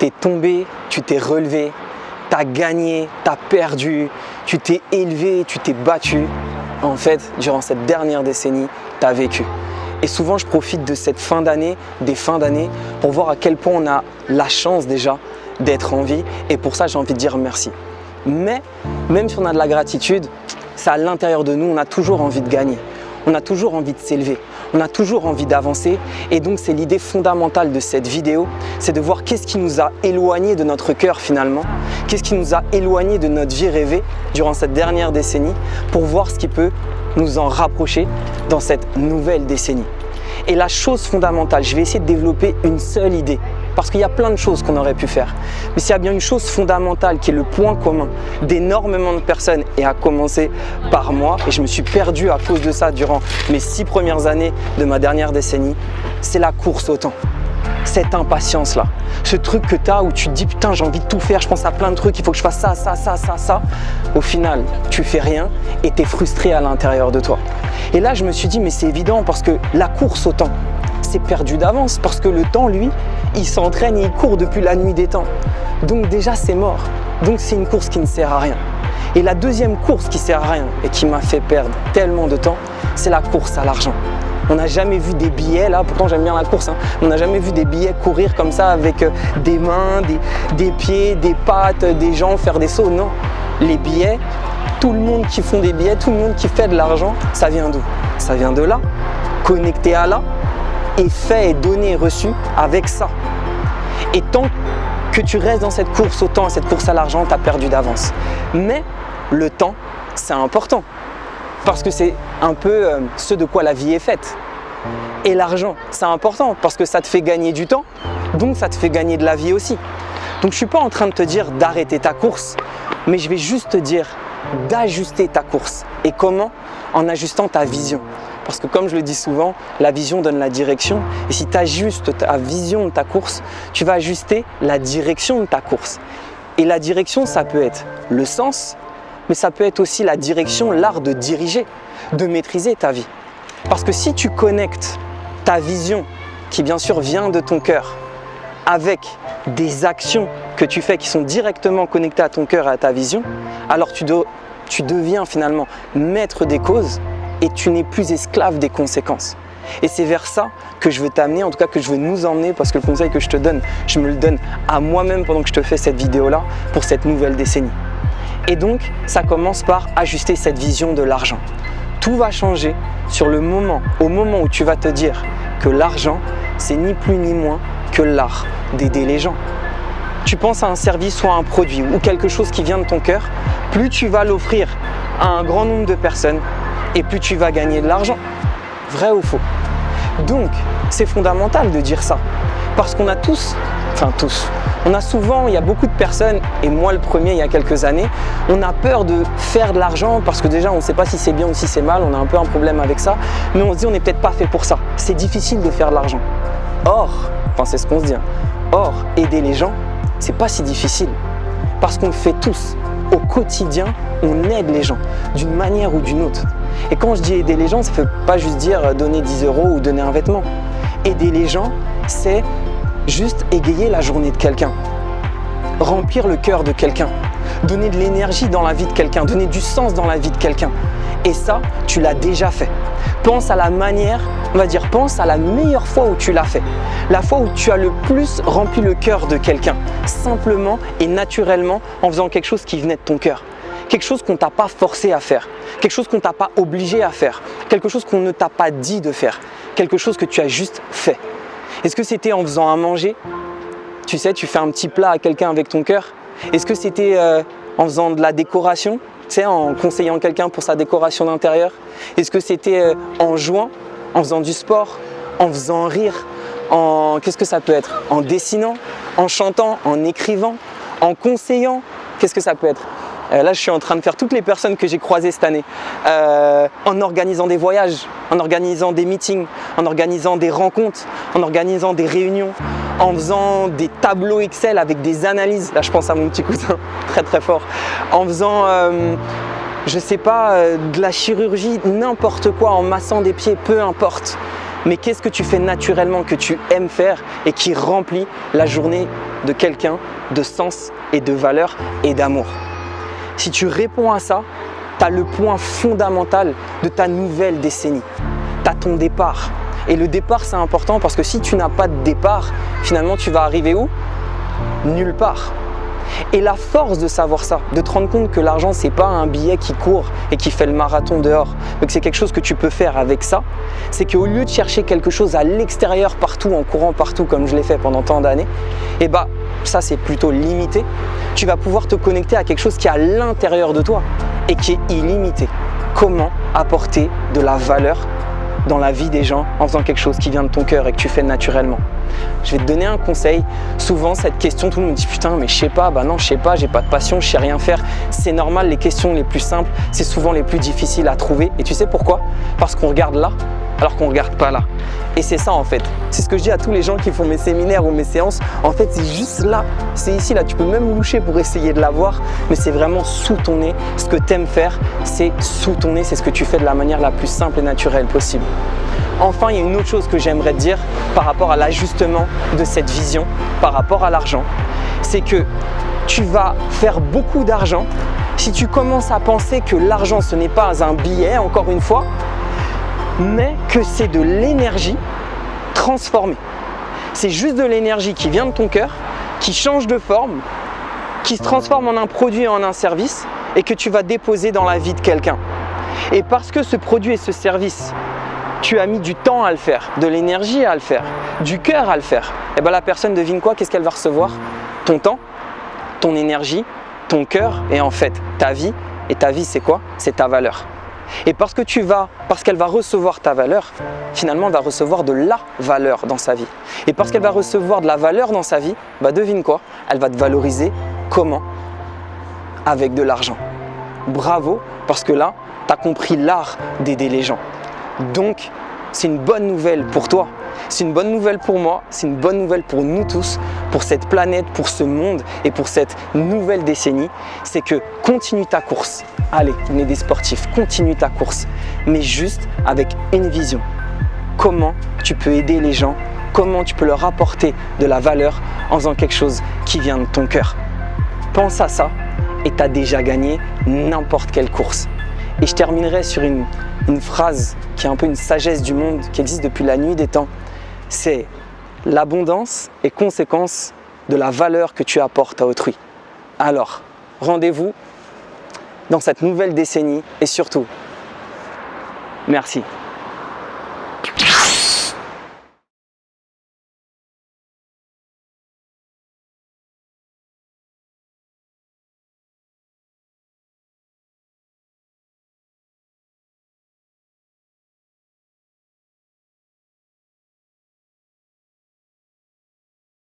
Tu es tombé, tu t'es relevé, tu as gagné, tu as perdu, tu t'es élevé, tu t'es battu. En fait, durant cette dernière décennie, tu as vécu. Et souvent, je profite de cette fin d'année, des fins d'année, pour voir à quel point on a la chance déjà d'être en vie. Et pour ça, j'ai envie de dire merci. Mais même si on a de la gratitude, c'est à l'intérieur de nous, on a toujours envie de gagner. On a toujours envie de s'élever. On a toujours envie d'avancer. Et donc, c'est l'idée fondamentale de cette vidéo, c'est de voir qu'est-ce qui nous a éloignés de notre cœur finalement, qu'est-ce qui nous a éloignés de notre vie rêvée durant cette dernière décennie, pour voir ce qui peut nous en rapprocher dans cette nouvelle décennie. Et la chose fondamentale, je vais essayer de développer une seule idée, parce qu'il y a plein de choses qu'on aurait pu faire. Mais s'il y a bien une chose fondamentale qui est le point commun d'énormément de personnes, et à commencer par moi, et je me suis perdu à cause de ça durant mes 6 premières années de ma dernière décennie, c'est la course au temps. Cette impatience-là, ce truc que tu as où tu te dis putain j'ai envie de tout faire, je pense à plein de trucs, il faut que je fasse ça, ça, ça, ça, ça. Au final, tu fais rien et tu es frustré à l'intérieur de toi. Et là, je me suis dit mais c'est évident parce que la course au temps, c'est perdu d'avance parce que le temps, lui, il s'entraîne et il court depuis la nuit des temps. Donc déjà, c'est mort. Donc c'est une course qui ne sert à rien. Et la deuxième course qui sert à rien et qui m'a fait perdre tellement de temps, c'est la course à l'argent. On n'a jamais vu des billets, là, pourtant j'aime bien la course, hein, on n'a jamais vu des billets courir comme ça avec des mains, des pieds, des pattes, des jambes, faire des sauts. Non, les billets, tout le monde qui font des billets, tout le monde qui fait de l'argent, ça vient d'où? Ça vient de là, connecté à là, et fait et donné et reçu avec ça. Et tant que tu restes dans cette course au temps, cette course à l'argent, tu as perdu d'avance. Mais le temps, c'est important. Parce que c'est un peu ce de quoi la vie est faite. Et l'argent, c'est important parce que ça te fait gagner du temps, donc ça te fait gagner de la vie aussi. Donc je ne suis pas en train de te dire d'arrêter ta course, mais je vais juste te dire d'ajuster ta course. Et comment? En ajustant ta vision. Parce que comme je le dis souvent, la vision donne la direction. Et si tu ajustes ta vision de ta course, tu vas ajuster la direction de ta course. Et la direction, ça peut être le sens, mais ça peut être aussi la direction, l'art de diriger, de maîtriser ta vie. Parce que si tu connectes ta vision, qui bien sûr vient de ton cœur, avec des actions que tu fais qui sont directement connectées à ton cœur et à ta vision, alors tu deviens finalement maître des causes et tu n'es plus esclave des conséquences. Et c'est vers ça que je veux t'amener, en tout cas que je veux nous emmener, parce que le conseil que je te donne, je me le donne à moi-même pendant que je te fais cette vidéo-là pour cette nouvelle décennie. Et donc, ça commence par ajuster cette vision de l'argent. Tout va changer au moment où tu vas te dire que l'argent, c'est ni plus ni moins que l'art d'aider les gens. Tu penses à un service ou à un produit ou quelque chose qui vient de ton cœur, plus tu vas l'offrir à un grand nombre de personnes et plus tu vas gagner de l'argent. Vrai ou faux? Donc, c'est fondamental de dire ça. Parce qu'on a on a souvent, il y a beaucoup de personnes, et moi le premier il y a quelques années, on a peur de faire de l'argent parce que déjà on ne sait pas si c'est bien ou si c'est mal, on a un peu un problème avec ça, mais on se dit on n'est peut-être pas fait pour ça, c'est difficile de faire de l'argent. Or, c'est ce qu'on se dit, or aider les gens, c'est pas si difficile, parce qu'on le fait tous, au quotidien, on aide les gens d'une manière ou d'une autre. Et quand je dis aider les gens, ça ne veut pas juste dire donner 10 € ou donner un vêtement. Aider les gens, c'est juste égayer la journée de quelqu'un, remplir le cœur de quelqu'un, donner de l'énergie dans la vie de quelqu'un, donner du sens dans la vie de quelqu'un. Et ça, tu l'as déjà fait. Pense à la manière, pense à la meilleure fois où tu l'as fait. La fois où tu as le plus rempli le cœur de quelqu'un, simplement et naturellement en faisant quelque chose qui venait de ton cœur. Quelque chose qu'on ne t'a pas forcé à faire, quelque chose qu'on ne t'a pas obligé à faire, quelque chose qu'on ne t'a pas dit de faire, quelque chose que tu as juste fait. Est-ce que c'était en faisant à manger? Tu sais, tu fais un petit plat à quelqu'un avec ton cœur. Est-ce que c'était en faisant de la décoration? Tu sais, en conseillant quelqu'un pour sa décoration d'intérieur? Est-ce que c'était en jouant, en faisant du sport, en faisant rire, qu'est-ce que ça peut être? En dessinant, en chantant, en écrivant, en conseillant? Qu'est-ce que ça peut être? Là, je suis en train de faire toutes les personnes que j'ai croisées cette année, en organisant des voyages, en organisant des meetings, en organisant des rencontres, en organisant des réunions, en faisant des tableaux Excel avec des analyses. Là, je pense à mon petit cousin, très très fort. En faisant, je sais pas, de la chirurgie, n'importe quoi, en massant des pieds, peu importe. mais qu'est-ce que tu fais naturellement, que tu aimes faire et qui remplit la journée de quelqu'un de sens et de valeur et d'amour. Si tu réponds à ça, tu as le point fondamental de ta nouvelle décennie. Tu as ton départ. Et le départ, c'est important parce que si tu n'as pas de départ, finalement, tu vas arriver où? Nulle part. Et la force de savoir ça, de te rendre compte que l'argent, c'est pas un billet qui court et qui fait le marathon dehors, mais que c'est quelque chose que tu peux faire avec ça, c'est qu'au lieu de chercher quelque chose à l'extérieur partout, en courant partout comme je l'ai fait pendant tant d'années, et bah ça c'est plutôt limité, tu vas pouvoir te connecter à quelque chose qui est à l'intérieur de toi et qui est illimité. Comment apporter de la valeur dans la vie des gens en faisant quelque chose qui vient de ton cœur et que tu fais naturellement. Je vais te donner un conseil. Souvent cette question, tout le monde me dit putain mais je sais pas, bah non je sais pas, j'ai pas de passion, je sais rien faire. C'est normal, les questions les plus simples, c'est souvent les plus difficiles à trouver. Et tu sais pourquoi? Parce qu'on regarde là alors qu'on regarde pas là. Et c'est ça en fait. C'est ce que je dis à tous les gens qui font mes séminaires ou mes séances. En fait c'est juste là, c'est ici là. Tu peux même loucher pour essayer de la voir, mais c'est vraiment sous ton nez. Ce que tu aimes faire, c'est sous ton nez, c'est ce que tu fais de la manière la plus simple et naturelle possible. Enfin, il y a une autre chose que j'aimerais te dire par rapport à l'ajustement de cette vision, par rapport à l'argent, c'est que tu vas faire beaucoup d'argent si tu commences à penser que l'argent ce n'est pas un billet, encore une fois, mais que c'est de l'énergie transformée. C'est juste de l'énergie qui vient de ton cœur, qui change de forme, qui se transforme en un produit et en un service et que tu vas déposer dans la vie de quelqu'un. Et parce que ce produit et ce service, tu as mis du temps à le faire, de l'énergie à le faire, du cœur à le faire, et bien la personne, devine quoi? Qu'est-ce qu'elle va recevoir? Ton temps, ton énergie, ton cœur et en fait ta vie. Et ta vie c'est quoi? C'est ta valeur. Et parce qu'elle va recevoir ta valeur, finalement elle va recevoir de la valeur dans sa vie. Et parce qu'elle va recevoir de la valeur dans sa vie, bah devine quoi? Elle va te valoriser. Comment? Avec de l'argent. Bravo, parce que là, tu as compris l'art d'aider les gens. Donc, c'est une bonne nouvelle pour toi, c'est une bonne nouvelle pour moi, c'est une bonne nouvelle pour nous tous, pour cette planète, pour ce monde et pour cette nouvelle décennie. C'est que continue ta course. Allez, on est des sportifs, continue ta course, mais juste avec une vision. Comment tu peux aider les gens, comment tu peux leur apporter de la valeur en faisant quelque chose qui vient de ton cœur. Pense à ça et tu as déjà gagné n'importe quelle course. Et je terminerai sur une phrase qui est un peu une sagesse du monde qui existe depuis la nuit des temps. C'est l'abondance est conséquence de la valeur que tu apportes à autrui. Alors, rendez-vous dans cette nouvelle décennie et surtout, merci.